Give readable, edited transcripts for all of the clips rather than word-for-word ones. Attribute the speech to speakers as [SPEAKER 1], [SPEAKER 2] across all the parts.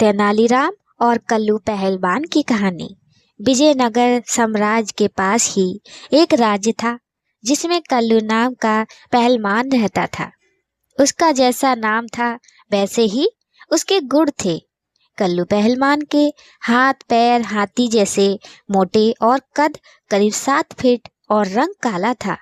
[SPEAKER 1] तेनालीराम और कल्लू पहलवान की कहानी। विजयनगर साम्राज्य के पास ही एक राज्य था जिसमें कल्लू नाम का पहलवान रहता था। उसका जैसा नाम था वैसे ही उसके गुण थे। कल्लू पहलवान के हाथ पैर हाथी जैसे मोटे और कद करीब 7 फीट और रंग काला था।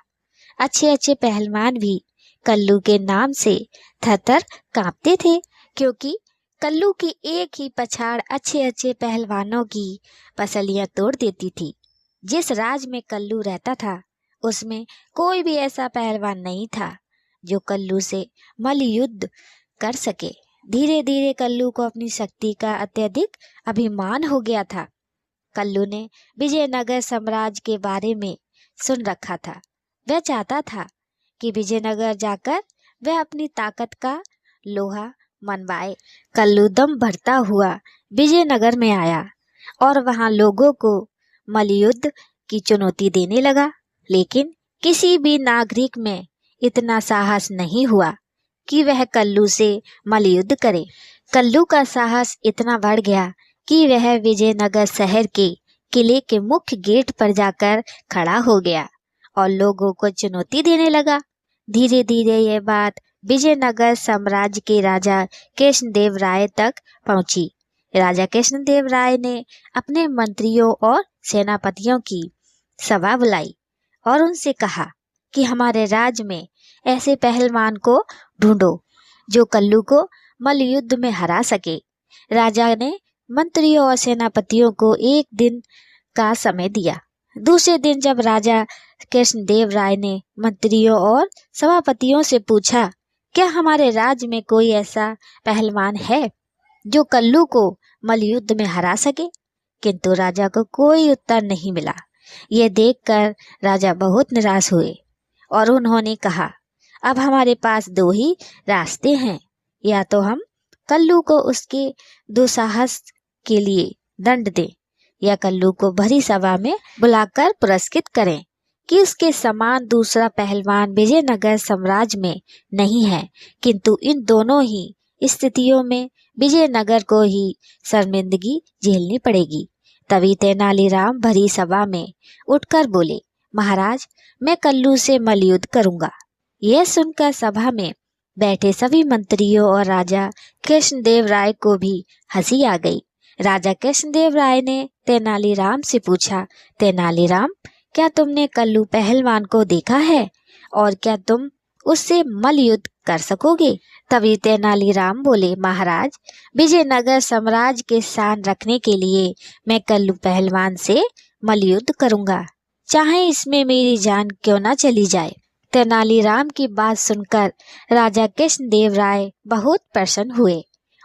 [SPEAKER 1] अच्छे अच्छे पहलवान भी कल्लू के नाम से थरथर कांपते थे, क्योंकि कल्लू की एक ही पछाड़ अच्छे अच्छे पहलवानों की पसलियां तोड़ देती थी। जिस राज में कल्लू रहता था उसमें कोई भी ऐसा पहलवान नहीं था जो कल्लू से मल्लयुद्ध कर सके। धीरे धीरे कल्लू को अपनी शक्ति का अत्यधिक अभिमान हो गया था। कल्लू ने विजयनगर साम्राज्य के बारे में सुन रखा था। वह चाहता था कि विजयनगर जाकर वह अपनी ताकत का लोहा मनवाए। कल्लू दम भरता हुआ विजयनगर में आया और वहां लोगों को मल्लयुद्ध की चुनौती देने लगा। लेकिन किसी भी नागरिक में इतना साहस नहीं हुआ कि वह कल्लू से मल्लयुद्ध करे। कल्लू का साहस इतना बढ़ गया कि वह विजयनगर शहर के किले के मुख्य गेट पर जाकर खड़ा हो गया और लोगों को चुनौती देने लगा। धीरे धीरे यह बात विजयनगर साम्राज्य के राजा कृष्णदेव राय तक पहुंची। राजा कृष्णदेव राय ने अपने मंत्रियों और सेनापतियों की सभा बुलाई और उनसे कहा कि हमारे राज्य में ऐसे पहलवान को ढूंढो जो कल्लू को मल्लयुद्ध में हरा सके। राजा ने मंत्रियों और सेनापतियों को एक दिन का समय दिया। दूसरे दिन जब राजा कृष्णदेव राय ने मंत्रियों और सभापतियों से पूछा, क्या हमारे राज्य में कोई ऐसा पहलवान है जो कल्लू को मल्लयुद्ध में हरा सके? किंतु राजा को कोई उत्तर नहीं मिला। यह देखकर राजा बहुत निराश हुए और उन्होंने कहा, अब हमारे पास 2 ही रास्ते हैं। या तो हम कल्लू को उसके दुस्साहस के लिए दंड दें या कल्लू को भरी सभा में बुलाकर पुरस्कृत करें कि उसके समान दूसरा पहलवान विजयनगर साम्राज्य में नहीं है। किंतु इन दोनों ही स्थितियों में विजयनगर को ही शर्मिंदगी झेलनी पड़ेगी। तभी तेनालीराम भरी सभा में उठकर बोले, महाराज, मैं कल्लू से मल्लयुद्ध करूंगा। यह सुनकर सभा में बैठे सभी मंत्रियों और राजा कृष्णदेव राय को भी हंसी आ गई। राजा कृष्णदेव राय ने तेनालीराम से पूछा, तेनालीराम, क्या तुमने कल्लू पहलवान को देखा है और क्या तुम उससे मल्लयुद्ध कर सकोगे? तभी तेनालीराम बोले, महाराज, विजयनगर साम्राज्य के शान रखने के लिए मैं कल्लू पहलवान से मल्लयुद्ध करूंगा, चाहे इसमें मेरी जान क्यों न चली जाए। तेनालीराम की बात सुनकर राजा कृष्णदेव राय बहुत प्रसन्न हुए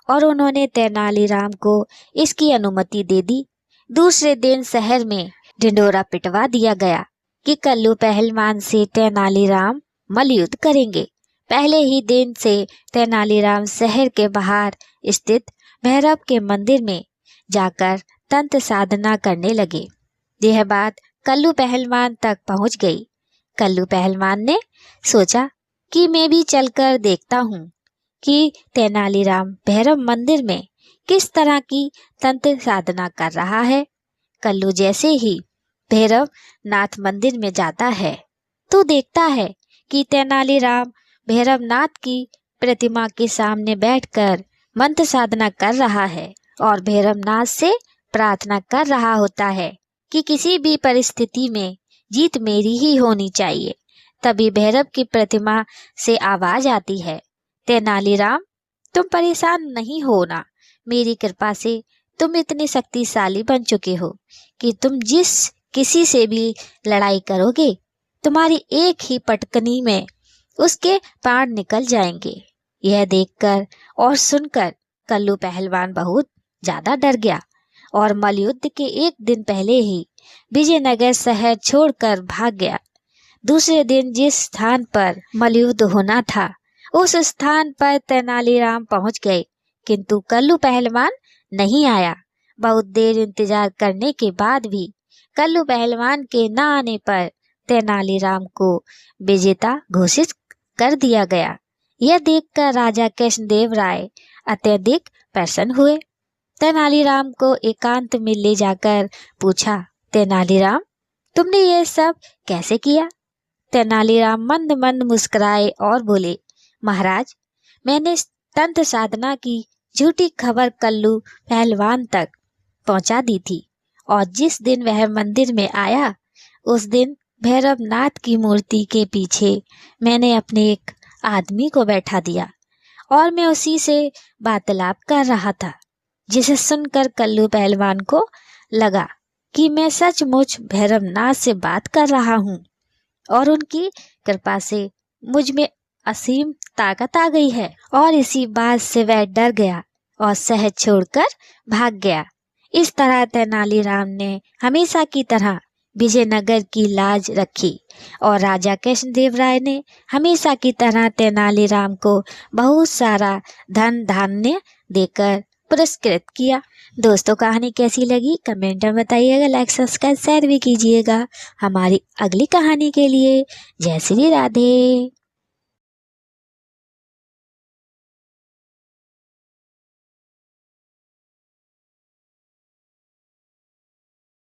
[SPEAKER 1] और उन्होंने तेनालीराम को इसकी अनुमति दे दी। दूसरे दिन शहर में ढिंढोरा पिटवा दिया गया कि कल्लू पहलवान से तेनालीराम मल्लयुद्ध करेंगे। पहले ही दिन से तेनालीराम शहर के बाहर स्थित भैरव के मंदिर में जाकर तंत्र साधना करने लगे। यह बात कल्लू पहलवान तक पहुंच गई। कल्लू पहलवान ने सोचा कि मैं भी चलकर देखता हूँ कि तेनालीराम भैरव मंदिर में किस तरह की तंत्र साधना कर रहा है। कल्लू जैसे ही भैरव नाथ मंदिर में जाता है तो देखता है कि तेनालीराम भैरवनाथ की प्रतिमा के सामने बैठकर मंत्र साधना कर रहा है और भैरवनाथ से प्रार्थना कर रहा होता है कि किसी भी परिस्थिति में जीत मेरी ही होनी चाहिए। तभी भैरव की प्रतिमा से आवाज आती है, तेनालीराम, तुम परेशान नहीं होना, मेरी कृपा से तुम इतने शक्तिशाली बन चुके हो कि तुम जिस किसी से भी लड़ाई करोगे तुम्हारी एक ही पटकनी में उसके प्राण निकल जाएंगे। यह देखकर और सुनकर कल्लू पहलवान बहुत ज्यादा डर गया और मल्लयुद्ध के एक दिन पहले ही विजयनगर शहर छोड़कर भाग गया। दूसरे दिन जिस स्थान पर मल्लयुद्ध होना था उस स्थान पर तेनालीराम पहुंच गए, किंतु कल्लू पहलवान नहीं आया। बहुत देर इंतजार करने के बाद भी कल्लू पहलवान के न आने पर तेनालीराम को विजेता घोषित कर दिया गया। यह देखकर राजा कृष्णदेव राय अत्यधिक प्रसन्न हुए तेनालीराम को एकांत में ले जाकर पूछा, तेनालीराम, तुमने ये सब कैसे किया? तेनालीराम मंद मंद मुस्कुराए और बोले, महाराज, मैंने तंत्र साधना की झूठी खबर कल्लू पहलवान तक पहुंचा दी थी, और जिस दिन वह मंदिर में आया उस दिन भैरवनाथ की मूर्ति के पीछे मैंने अपने एक आदमी को बैठा दिया और मैं उसी से वार्तालाप कर रहा था, जिसे सुनकर कल्लू पहलवान को लगा कि मैं सचमुच भैरवनाथ से बात कर रहा हूँ और उनकी कृपा से मुझ में असीम ताकत आ गई है। और इसी बात से वह डर गया और शहर छोड़कर भाग गया। इस तरह तेनालीराम ने हमेशा की तरह विजयनगर की लाज रखी और राजा कृष्णदेव राय ने हमेशा की तरह तेनालीराम को बहुत सारा धन धान्य देकर पुरस्कृत किया। दोस्तों, कहानी कैसी लगी कमेंट में बताइएगा, लाइक सब्सक्राइब शेयर भी कीजिएगा हमारी अगली कहानी के लिए। जय श्री राधे।